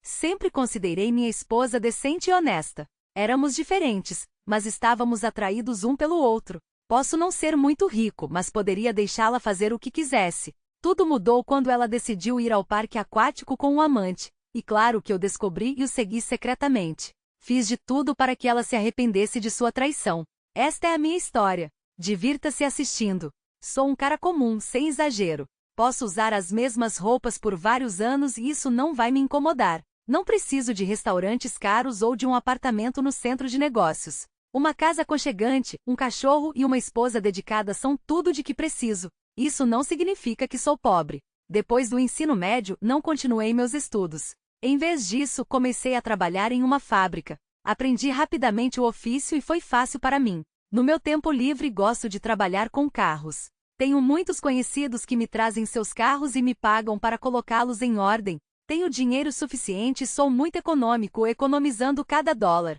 Sempre considerei minha esposa decente e honesta. Éramos diferentes, mas estávamos atraídos um pelo outro. Posso não ser muito rico, mas poderia deixá-la fazer o que quisesse. Tudo mudou quando ela decidiu ir ao parque aquático com um amante. E claro que eu descobri e o segui secretamente. Fiz de tudo para que ela se arrependesse de sua traição. Esta é a minha história. Divirta-se assistindo. Sou um cara comum, sem exagero. Posso usar as mesmas roupas por vários anos e isso não vai me incomodar. Não preciso de restaurantes caros ou de um apartamento no centro de negócios. Uma casa aconchegante, um cachorro e uma esposa dedicada são tudo de que preciso. Isso não significa que sou pobre. Depois do ensino médio, não continuei meus estudos. Em vez disso, comecei a trabalhar em uma fábrica. Aprendi rapidamente o ofício e foi fácil para mim. No meu tempo livre, gosto de trabalhar com carros. Tenho muitos conhecidos que me trazem seus carros e me pagam para colocá-los em ordem. Tenho dinheiro suficiente e sou muito econômico, economizando cada dólar.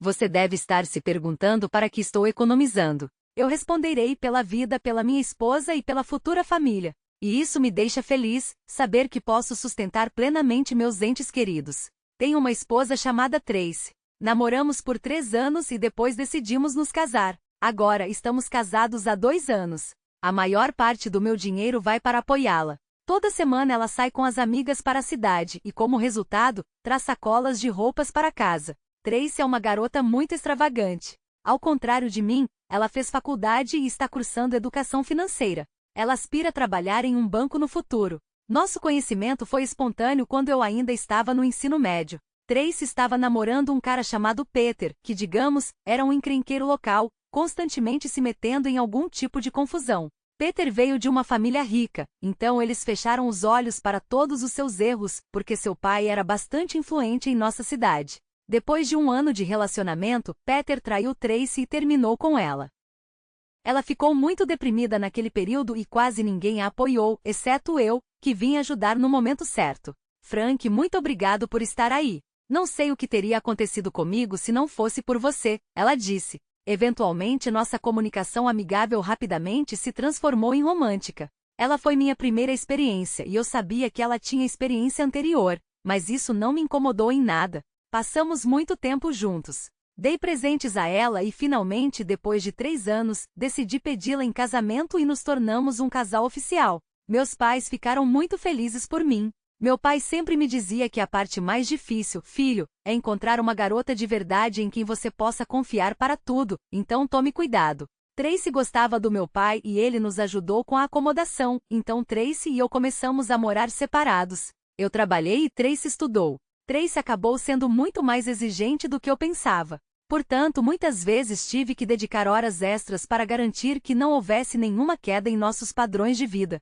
Você deve estar se perguntando para que estou economizando. Eu responderei pela vida, pela minha esposa e pela futura família. E isso me deixa feliz, saber que posso sustentar plenamente meus entes queridos. Tenho uma esposa chamada Tracy. Namoramos por 3 anos e depois decidimos nos casar. Agora estamos casados há 2 anos. A maior parte do meu dinheiro vai para apoiá-la. Toda semana ela sai com as amigas para a cidade e, como resultado, traz sacolas de roupas para casa. Tracy é uma garota muito extravagante. Ao contrário de mim, ela fez faculdade e está cursando educação financeira. Ela aspira a trabalhar em um banco no futuro. Nosso conhecimento foi espontâneo quando eu ainda estava no ensino médio. Tracy estava namorando um cara chamado Peter, que, digamos, era um encrenqueiro local, constantemente se metendo em algum tipo de confusão. Peter veio de uma família rica, então eles fecharam os olhos para todos os seus erros, porque seu pai era bastante influente em nossa cidade. Depois de 1 ano de relacionamento, Peter traiu Tracy e terminou com ela. Ela ficou muito deprimida naquele período e quase ninguém a apoiou, exceto eu, que vim ajudar no momento certo. Frank, muito obrigado por estar aí. Não sei o que teria acontecido comigo se não fosse por você, ela disse. Eventualmente nossa comunicação amigável rapidamente se transformou em romântica. Ela foi minha primeira experiência e eu sabia que ela tinha experiência anterior, mas isso não me incomodou em nada. Passamos muito tempo juntos. Dei presentes a ela e finalmente, depois de 3 anos, decidi pedi-la em casamento e nos tornamos um casal oficial. Meus pais ficaram muito felizes por mim. Meu pai sempre me dizia que a parte mais difícil, filho, é encontrar uma garota de verdade em quem você possa confiar para tudo, então tome cuidado. Tracy gostava do meu pai e ele nos ajudou com a acomodação, então Tracy e eu começamos a morar separados. Eu trabalhei e Tracy estudou. Tracy acabou sendo muito mais exigente do que eu pensava. Portanto, muitas vezes tive que dedicar horas extras para garantir que não houvesse nenhuma queda em nossos padrões de vida.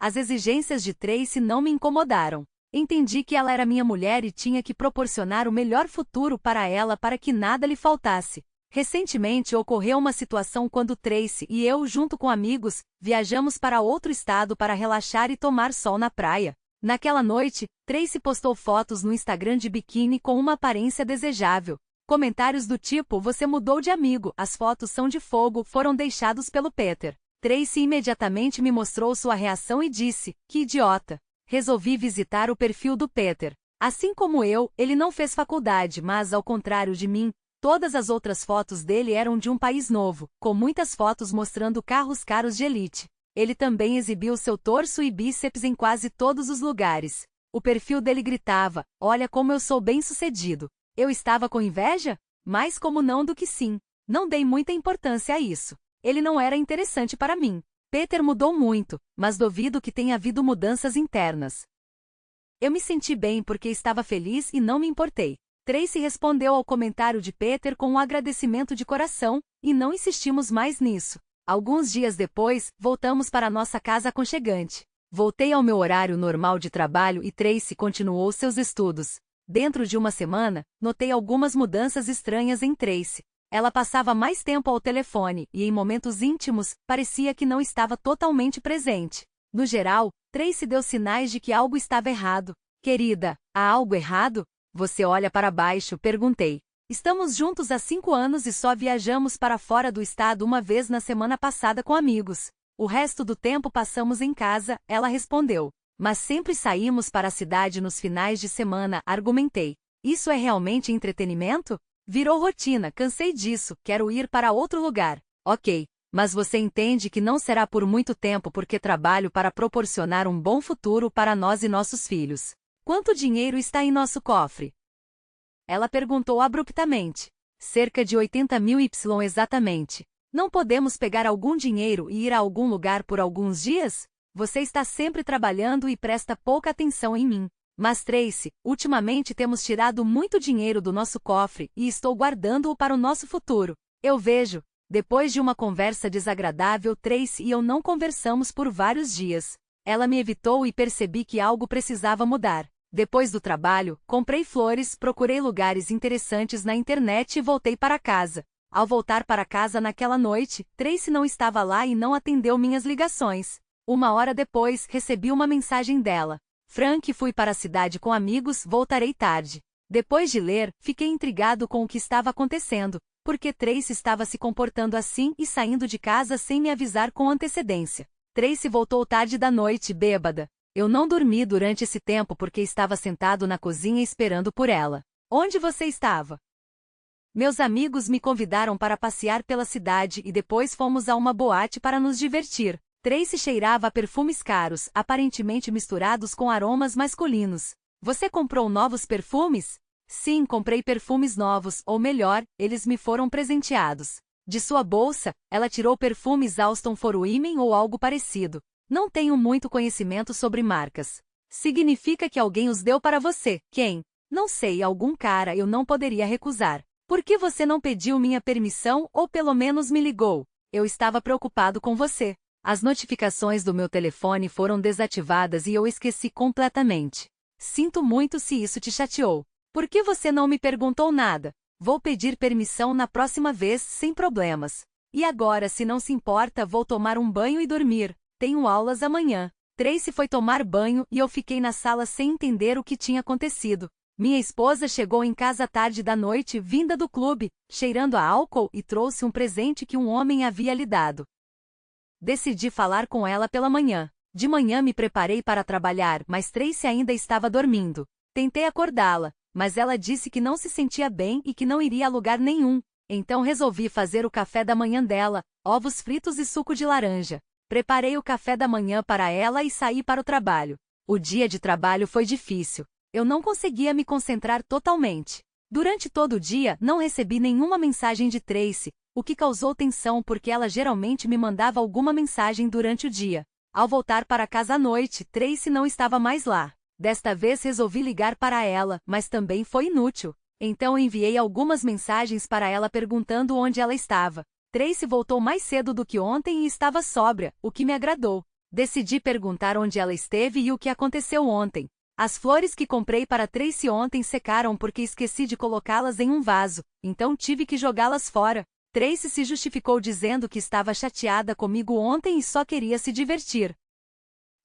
As exigências de Tracy não me incomodaram. Entendi que ela era minha mulher e tinha que proporcionar o melhor futuro para ela para que nada lhe faltasse. Recentemente ocorreu uma situação quando Tracy e eu, junto com amigos, viajamos para outro estado para relaxar e tomar sol na praia. Naquela noite, Tracy postou fotos no Instagram de biquíni com uma aparência desejável. Comentários do tipo, você mudou de amigo, as fotos são de fogo, foram deixados pelo Peter. Tracy imediatamente me mostrou sua reação e disse, que idiota. Resolvi visitar o perfil do Peter. Assim como eu, ele não fez faculdade, mas ao contrário de mim, todas as outras fotos dele eram de um país novo, com muitas fotos mostrando carros caros de elite. Ele também exibiu seu torso e bíceps em quase todos os lugares. O perfil dele gritava, olha como eu sou bem-sucedido. Eu estava com inveja? Mais como não do que sim. Não dei muita importância a isso. Ele não era interessante para mim. Peter mudou muito, mas duvido que tenha havido mudanças internas. Eu me senti bem porque estava feliz e não me importei. Tracy respondeu ao comentário de Peter com um agradecimento de coração, e não insistimos mais nisso. Alguns dias depois, voltamos para nossa casa aconchegante. Voltei ao meu horário normal de trabalho e Tracy continuou seus estudos. Dentro de uma semana, notei algumas mudanças estranhas em Tracy. Ela passava mais tempo ao telefone e, em momentos íntimos, parecia que não estava totalmente presente. No geral, Tracy deu sinais de que algo estava errado. Querida, há algo errado? Você olha para baixo, perguntei. Estamos juntos há 5 anos e só viajamos para fora do estado uma vez na semana passada com amigos. O resto do tempo passamos em casa, ela respondeu. Mas sempre saímos para a cidade nos finais de semana, argumentei. Isso é realmente entretenimento? Virou rotina, cansei disso, quero ir para outro lugar. Ok, mas você entende que não será por muito tempo porque trabalho para proporcionar um bom futuro para nós e nossos filhos. Quanto dinheiro está em nosso cofre? Ela perguntou abruptamente. Cerca de 80.000 Y exatamente. Não podemos pegar algum dinheiro e ir a algum lugar por alguns dias? Você está sempre trabalhando e presta pouca atenção em mim. Mas Tracy, ultimamente temos tirado muito dinheiro do nosso cofre e estou guardando-o para o nosso futuro. Eu vejo. Depois de uma conversa desagradável, Tracy e eu não conversamos por vários dias. Ela me evitou e percebi que algo precisava mudar. Depois do trabalho, comprei flores, procurei lugares interessantes na internet e voltei para casa. Ao voltar para casa naquela noite, Tracy não estava lá e não atendeu minhas ligações. 1 hora depois, recebi uma mensagem dela. Frank, fui para a cidade com amigos, voltarei tarde. Depois de ler, fiquei intrigado com o que estava acontecendo, porque Tracy estava se comportando assim e saindo de casa sem me avisar com antecedência. Tracy voltou tarde da noite, bêbada. Eu não dormi durante esse tempo porque estava sentado na cozinha esperando por ela. Onde você estava? Meus amigos me convidaram para passear pela cidade e depois fomos a uma boate para nos divertir. Tracy cheirava a perfumes caros, aparentemente misturados com aromas masculinos. Você comprou novos perfumes? Sim, comprei perfumes novos, ou melhor, eles me foram presenteados. De sua bolsa, ela tirou perfumes Alston for Women ou algo parecido. Não tenho muito conhecimento sobre marcas. Significa que alguém os deu para você. Quem? Não sei, algum cara, eu não poderia recusar. Por que você não pediu minha permissão ou pelo menos me ligou? Eu estava preocupado com você. As notificações do meu telefone foram desativadas e eu esqueci completamente. Sinto muito se isso te chateou. Por que você não me perguntou nada? Vou pedir permissão na próxima vez sem problemas. E agora, se não se importa, vou tomar um banho e dormir. Tenho aulas amanhã. Tracy foi tomar banho e eu fiquei na sala sem entender o que tinha acontecido. Minha esposa chegou em casa tarde da noite, vinda do clube, cheirando a álcool e trouxe um presente que um homem havia lhe dado. Decidi falar com ela pela manhã. De manhã me preparei para trabalhar, mas Tracy ainda estava dormindo. Tentei acordá-la, mas ela disse que não se sentia bem e que não iria a lugar nenhum. Então resolvi fazer o café da manhã dela, ovos fritos e suco de laranja. Preparei o café da manhã para ela e saí para o trabalho. O dia de trabalho foi difícil. Eu não conseguia me concentrar totalmente. Durante todo o dia, não recebi nenhuma mensagem de Tracy, o que causou tensão porque ela geralmente me mandava alguma mensagem durante o dia. Ao voltar para casa à noite, Tracy não estava mais lá. Desta vez resolvi ligar para ela, mas também foi inútil. Então enviei algumas mensagens para ela perguntando onde ela estava. Tracy voltou mais cedo do que ontem e estava sóbria, o que me agradou. Decidi perguntar onde ela esteve e o que aconteceu ontem. As flores que comprei para Tracy ontem secaram porque esqueci de colocá-las em um vaso, então tive que jogá-las fora. Tracy se justificou dizendo que estava chateada comigo ontem e só queria se divertir.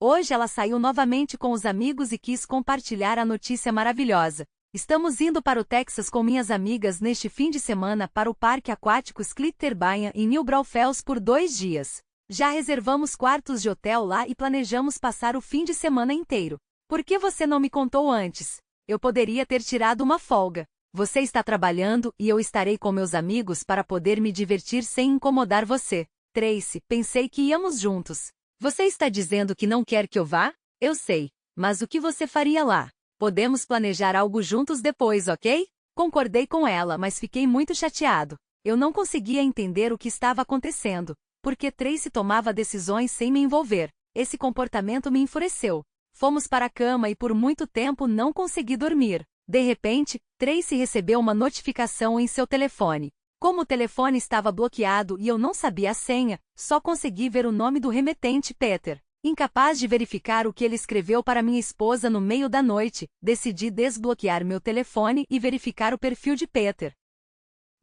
Hoje ela saiu novamente com os amigos e quis compartilhar a notícia maravilhosa. Estamos indo para o Texas com minhas amigas neste fim de semana para o Parque Aquático Sklitterbanha em New Braunfels por 2 dias. Já reservamos quartos de hotel lá e planejamos passar o fim de semana inteiro. Por que você não me contou antes? Eu poderia ter tirado uma folga. Você está trabalhando e eu estarei com meus amigos para poder me divertir sem incomodar você. Tracy, pensei que íamos juntos. Você está dizendo que não quer que eu vá? Eu sei. Mas o que você faria lá? Podemos planejar algo juntos depois, ok? Concordei com ela, mas fiquei muito chateado. Eu não conseguia entender o que estava acontecendo, porque Tracy tomava decisões sem me envolver. Esse comportamento me enfureceu. Fomos para a cama e por muito tempo não consegui dormir. De repente, Tracy recebeu uma notificação em seu telefone. Como o telefone estava bloqueado e eu não sabia a senha, só consegui ver o nome do remetente, Peter. Incapaz de verificar o que ele escreveu para minha esposa no meio da noite, decidi desbloquear meu telefone e verificar o perfil de Peter.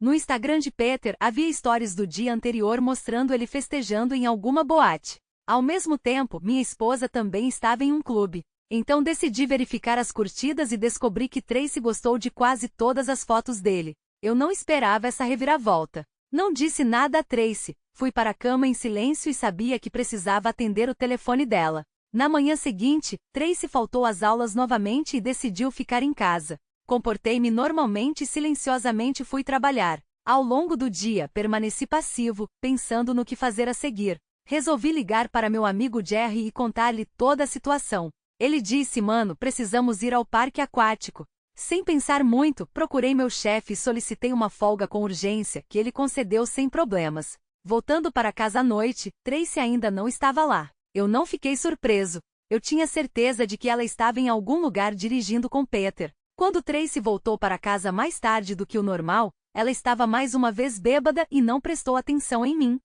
No Instagram de Peter havia stories do dia anterior mostrando ele festejando em alguma boate. Ao mesmo tempo, minha esposa também estava em um clube. Então decidi verificar as curtidas e descobri que Tracy gostou de quase todas as fotos dele. Eu não esperava essa reviravolta. Não disse nada a Tracy. Fui para a cama em silêncio e sabia que precisava atender o telefone dela. Na manhã seguinte, Tracy faltou às aulas novamente e decidiu ficar em casa. Comportei-me normalmente e silenciosamente fui trabalhar. Ao longo do dia, permaneci passivo, pensando no que fazer a seguir. Resolvi ligar para meu amigo Jerry e contar-lhe toda a situação. Ele disse: mano, precisamos ir ao parque aquático. Sem pensar muito, procurei meu chefe e solicitei uma folga com urgência, que ele concedeu sem problemas. Voltando para casa à noite, Tracy ainda não estava lá. Eu não fiquei surpreso. Eu tinha certeza de que ela estava em algum lugar dirigindo com Peter. Quando Tracy voltou para casa mais tarde do que o normal, ela estava mais uma vez bêbada e não prestou atenção em mim.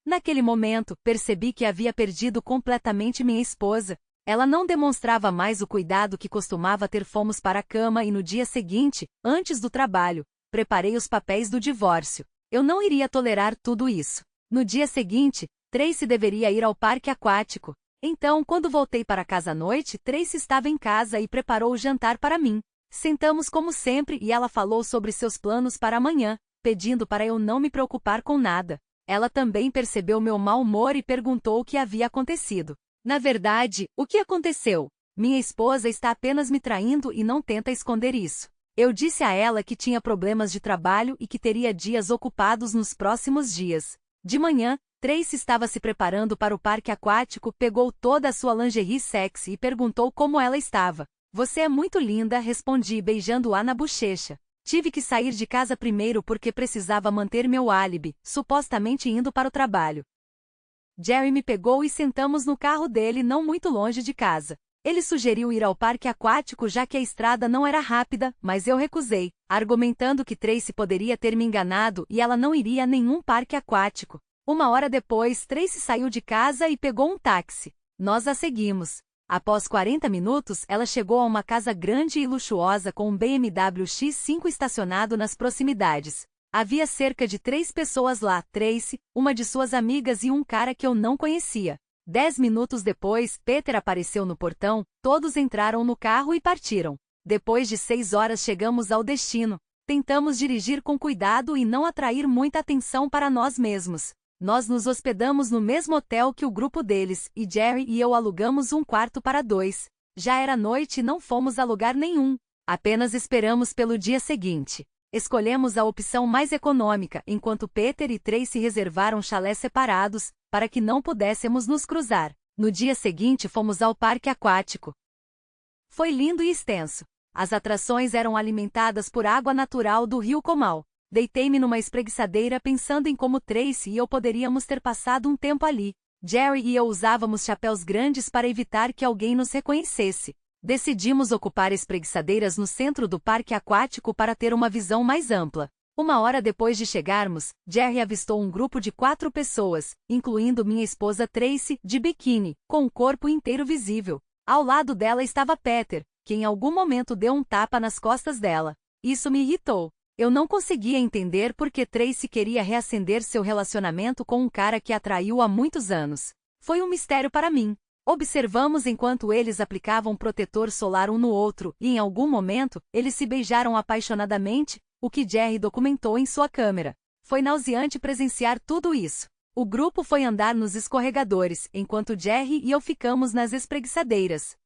Naquele momento, percebi que havia perdido completamente minha esposa. Ela não demonstrava mais o cuidado que costumava ter. Fomos para a cama e no dia seguinte, antes do trabalho, preparei os papéis do divórcio. Eu não iria tolerar tudo isso. No dia seguinte, Tracy deveria ir ao parque aquático. Então, quando voltei para casa à noite, Tracy estava em casa e preparou o jantar para mim. Sentamos como sempre e ela falou sobre seus planos para amanhã, pedindo para eu não me preocupar com nada. Ela também percebeu meu mau humor e perguntou o que havia acontecido. Na verdade, o que aconteceu? Minha esposa está apenas me traindo e não tenta esconder isso. Eu disse a ela que tinha problemas de trabalho e que teria dias ocupados nos próximos dias. De manhã, Tracy estava se preparando para o parque aquático, pegou toda a sua lingerie sexy e perguntou como ela estava. Você é muito linda, respondi beijando-a na bochecha. Tive que sair de casa primeiro porque precisava manter meu álibi, supostamente indo para o trabalho. Jerry me pegou e sentamos no carro dele não muito longe de casa. Ele sugeriu ir ao parque aquático já que a estrada não era rápida, mas eu recusei, argumentando que Tracy poderia ter me enganado e ela não iria a nenhum parque aquático. Uma hora depois, Tracy saiu de casa e pegou um táxi. Nós a seguimos. Após 40 minutos, ela chegou a uma casa grande e luxuosa com um BMW X5 estacionado nas proximidades. Havia cerca de 3 pessoas lá, Tracy, uma de suas amigas e um cara que eu não conhecia. 10 minutos depois, Peter apareceu no portão, todos entraram no carro e partiram. Depois de 6 horas chegamos ao destino. Tentamos dirigir com cuidado e não atrair muita atenção para nós mesmos. Nós nos hospedamos no mesmo hotel que o grupo deles, e Jerry e eu alugamos um quarto para 2. Já era noite e não fomos a lugar nenhum. Apenas esperamos pelo dia seguinte. Escolhemos a opção mais econômica, enquanto Peter e Tracy reservaram chalés separados, para que não pudéssemos nos cruzar. No dia seguinte fomos ao parque aquático. Foi lindo e extenso. As atrações eram alimentadas por água natural do rio Comal. Deitei-me numa espreguiçadeira pensando em como Tracy e eu poderíamos ter passado um tempo ali. Jerry e eu usávamos chapéus grandes para evitar que alguém nos reconhecesse. Decidimos ocupar espreguiçadeiras no centro do parque aquático para ter uma visão mais ampla. Uma hora depois de chegarmos, Jerry avistou um grupo de 4 pessoas, incluindo minha esposa Tracy, de biquíni, com o corpo inteiro visível. Ao lado dela estava Peter, que em algum momento deu um tapa nas costas dela. Isso me irritou. Eu não conseguia entender por que Tracy queria reacender seu relacionamento com um cara que a traiu há muitos anos. Foi um mistério para mim. Observamos enquanto eles aplicavam protetor solar um no outro, e em algum momento, eles se beijaram apaixonadamente, o que Jerry documentou em sua câmera. Foi nauseante presenciar tudo isso. O grupo foi andar nos escorregadores, enquanto Jerry e eu ficamos nas espreguiçadeiras.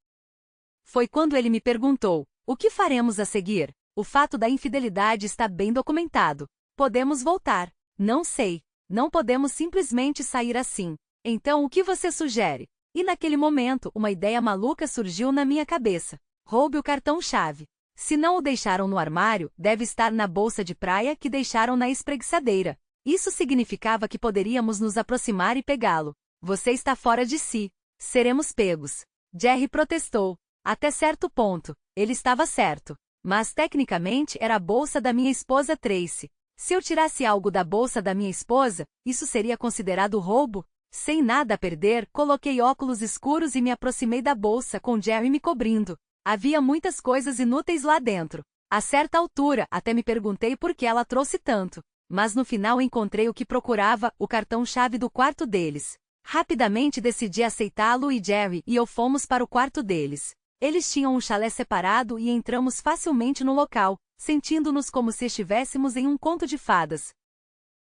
Foi quando ele me perguntou: o que faremos a seguir? O fato da infidelidade está bem documentado. Podemos voltar. Não sei. Não podemos simplesmente sair assim. Então o que você sugere? E naquele momento, uma ideia maluca surgiu na minha cabeça. Roube o cartão-chave. Se não o deixaram no armário, deve estar na bolsa de praia que deixaram na espreguiçadeira. Isso significava que poderíamos nos aproximar e pegá-lo. Você está fora de si. Seremos pegos. Jerry protestou. Até certo ponto, ele estava certo. Mas tecnicamente era a bolsa da minha esposa Tracy. Se eu tirasse algo da bolsa da minha esposa, isso seria considerado roubo? Sem nada a perder, coloquei óculos escuros e me aproximei da bolsa com Jerry me cobrindo. Havia muitas coisas inúteis lá dentro. A certa altura, até me perguntei por que ela trouxe tanto. Mas no final encontrei o que procurava, o cartão-chave do quarto deles. Rapidamente decidi aceitá-lo e Jerry e eu fomos para o quarto deles. Eles tinham um chalé separado e entramos facilmente no local, sentindo-nos como se estivéssemos em um conto de fadas.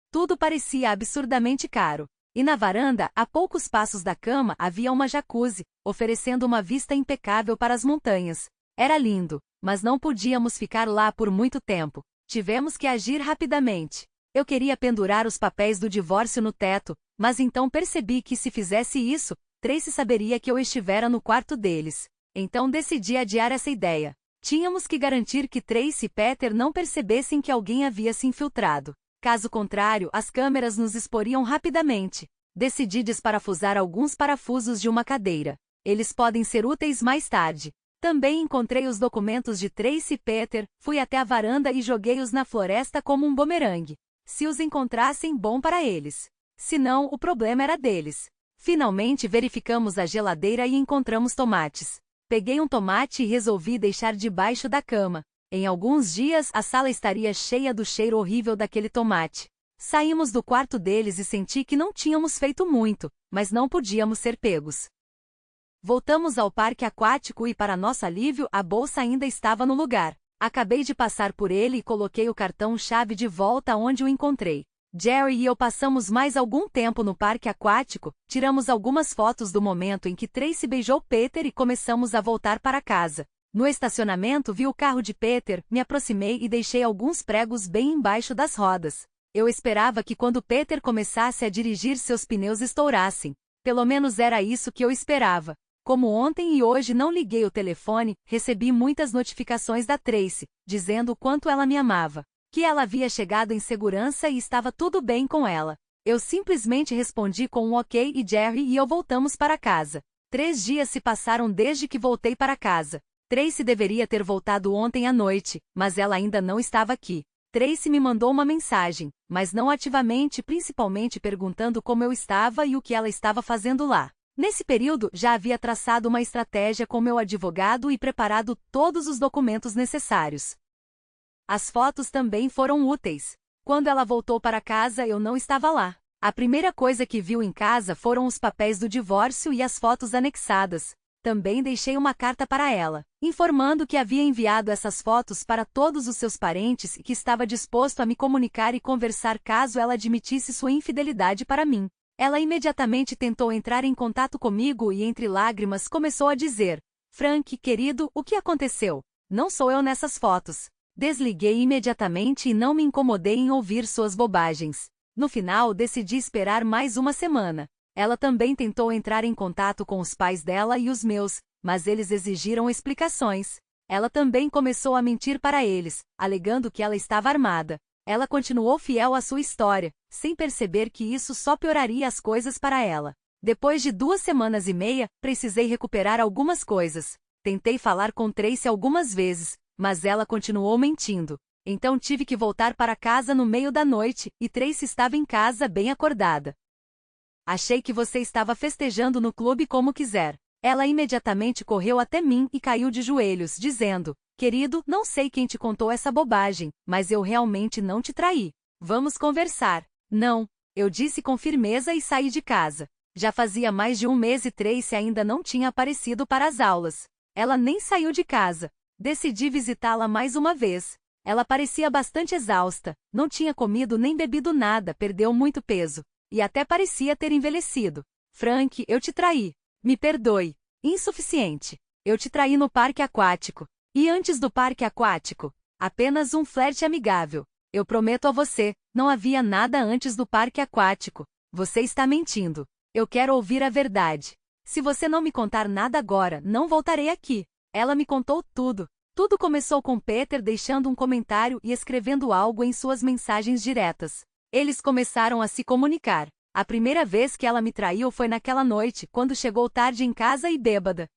Tudo parecia absurdamente caro. E na varanda, a poucos passos da cama, havia uma jacuzzi. oferecendo uma vista impecável para as montanhas. Era lindo, mas não podíamos ficar lá por muito tempo. Tivemos que agir rapidamente. Eu queria pendurar os papéis do divórcio no teto, mas então percebi que se fizesse isso, Tracy saberia que eu estivera no quarto deles. Então decidi adiar essa ideia. Tínhamos que garantir que Tracy e Peter não percebessem que alguém havia se infiltrado. Caso contrário, as câmeras nos exporiam rapidamente. Decidi desparafusar alguns parafusos de uma cadeira. Eles podem ser úteis mais tarde. Também encontrei os documentos de Tracy e Peter, fui até a varanda e joguei-os na floresta como um bumerangue. Se os encontrassem, bom para eles. Se não, o problema era deles. Finalmente verificamos a geladeira e encontramos tomates. Peguei um tomate e resolvi deixar debaixo da cama. Em alguns dias, a sala estaria cheia do cheiro horrível daquele tomate. Saímos do quarto deles e senti que não tínhamos feito muito, mas não podíamos ser pegos. Voltamos ao parque aquático e, para nosso alívio, a bolsa ainda estava no lugar. Acabei de passar por ele e coloquei o cartão-chave de volta onde o encontrei. Jerry e eu passamos mais algum tempo no parque aquático, tiramos algumas fotos do momento em que Tracy beijou Peter e começamos a voltar para casa. No estacionamento vi o carro de Peter, me aproximei e deixei alguns pregos bem embaixo das rodas. Eu esperava que quando Peter começasse a dirigir seus pneus estourassem. Pelo menos era isso que eu esperava. Como ontem e hoje não liguei o telefone, recebi muitas notificações da Tracy, dizendo o quanto ela me amava. Que ela havia chegado em segurança e estava tudo bem com ela. Eu simplesmente respondi com um ok e Jerry e eu voltamos para casa. 3 dias se passaram desde que voltei para casa. Tracy deveria ter voltado ontem à noite, mas ela ainda não estava aqui. Tracy me mandou uma mensagem, mas não ativamente, principalmente perguntando como eu estava e o que ela estava fazendo lá. Nesse período, já havia traçado uma estratégia com meu advogado e preparado todos os documentos necessários. As fotos também foram úteis. Quando ela voltou para casa, eu não estava lá. A primeira coisa que viu em casa foram os papéis do divórcio e as fotos anexadas. Também deixei uma carta para ela, informando que havia enviado essas fotos para todos os seus parentes e que estava disposto a me comunicar e conversar caso ela admitisse sua infidelidade para mim. Ela imediatamente tentou entrar em contato comigo e, entre lágrimas, começou a dizer: Frank, querido, o que aconteceu? Não sou eu nessas fotos. Desliguei imediatamente e não me incomodei em ouvir suas bobagens. No final, decidi esperar mais uma semana. Ela também tentou entrar em contato com os pais dela e os meus, mas eles exigiram explicações. Ela também começou a mentir para eles, alegando que ela estava armada. Ela continuou fiel à sua história, sem perceber que isso só pioraria as coisas para ela. Depois de 2 semanas e meia, precisei recuperar algumas coisas. Tentei falar com Tracy algumas vezes, mas ela continuou mentindo. Então tive que voltar para casa no meio da noite, e Tracy estava em casa bem acordada. Achei que você estava festejando no clube como quiser. Ela imediatamente correu até mim e caiu de joelhos, dizendo: Querido, não sei quem te contou essa bobagem, mas eu realmente não te traí. Vamos conversar. Não, eu disse com firmeza e saí de casa. Já fazia mais de 1 mês e Tracy ainda não tinha aparecido para as aulas. Ela nem saiu de casa. Decidi visitá-la mais uma vez. Ela parecia bastante exausta, não tinha comido nem bebido nada, perdeu muito peso. E até parecia ter envelhecido. Frank, eu te traí. Me perdoe. Insuficiente. Eu te traí no parque aquático. E antes do parque aquático? Apenas um flerte amigável. Eu prometo a você, não havia nada antes do parque aquático. Você está mentindo. Eu quero ouvir a verdade. Se você não me contar nada agora, não voltarei aqui. Ela me contou tudo. Tudo começou com Peter deixando um comentário e escrevendo algo em suas mensagens diretas. Eles começaram a se comunicar. A primeira vez que ela me traiu foi naquela noite, quando chegou tarde em casa e bêbada.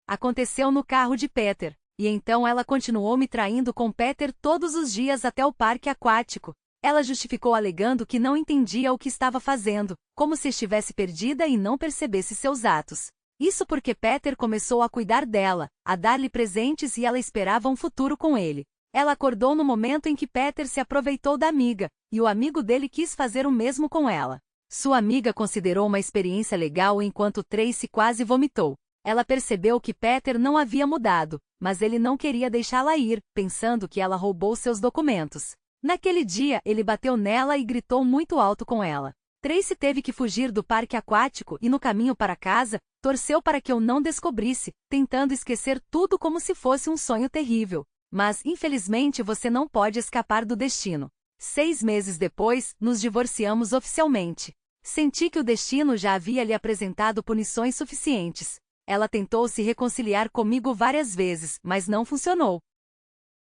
Aconteceu no carro de Peter, e então ela continuou me traindo com Peter todos os dias até o parque aquático. Ela justificou alegando que não entendia o que estava fazendo, como se estivesse perdida e não percebesse seus atos. Isso porque Peter começou a cuidar dela, a dar-lhe presentes e ela esperava um futuro com ele. Ela acordou no momento em que Peter se aproveitou da amiga, e o amigo dele quis fazer o mesmo com ela. Sua amiga considerou uma experiência legal enquanto Tracy quase vomitou. Ela percebeu que Peter não havia mudado, mas ele não queria deixá-la ir, pensando que ela roubou seus documentos. Naquele dia, ele bateu nela e gritou muito alto com ela. Tracy teve que fugir do parque aquático e no caminho para casa, torceu para que eu não descobrisse, tentando esquecer tudo como se fosse um sonho terrível. Mas, infelizmente, você não pode escapar do destino. 6 meses depois, nos divorciamos oficialmente. Senti que o destino já havia lhe apresentado punições suficientes. Ela tentou se reconciliar comigo várias vezes, mas não funcionou.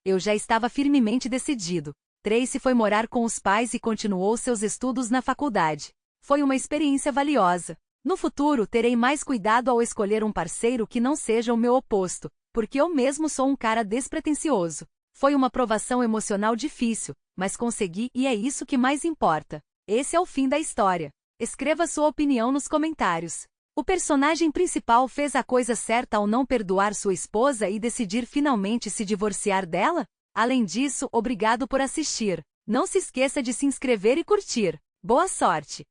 Eu já estava firmemente decidido. Tracy foi morar com os pais e continuou seus estudos na faculdade. Foi uma experiência valiosa. No futuro, terei mais cuidado ao escolher um parceiro que não seja o meu oposto, porque eu mesmo sou um cara despretensioso. Foi uma provação emocional difícil, mas consegui e é isso que mais importa. Esse é o fim da história. Escreva sua opinião nos comentários. O personagem principal fez a coisa certa ao não perdoar sua esposa e decidir finalmente se divorciar dela? Além disso, obrigado por assistir. Não se esqueça de se inscrever e curtir. Boa sorte!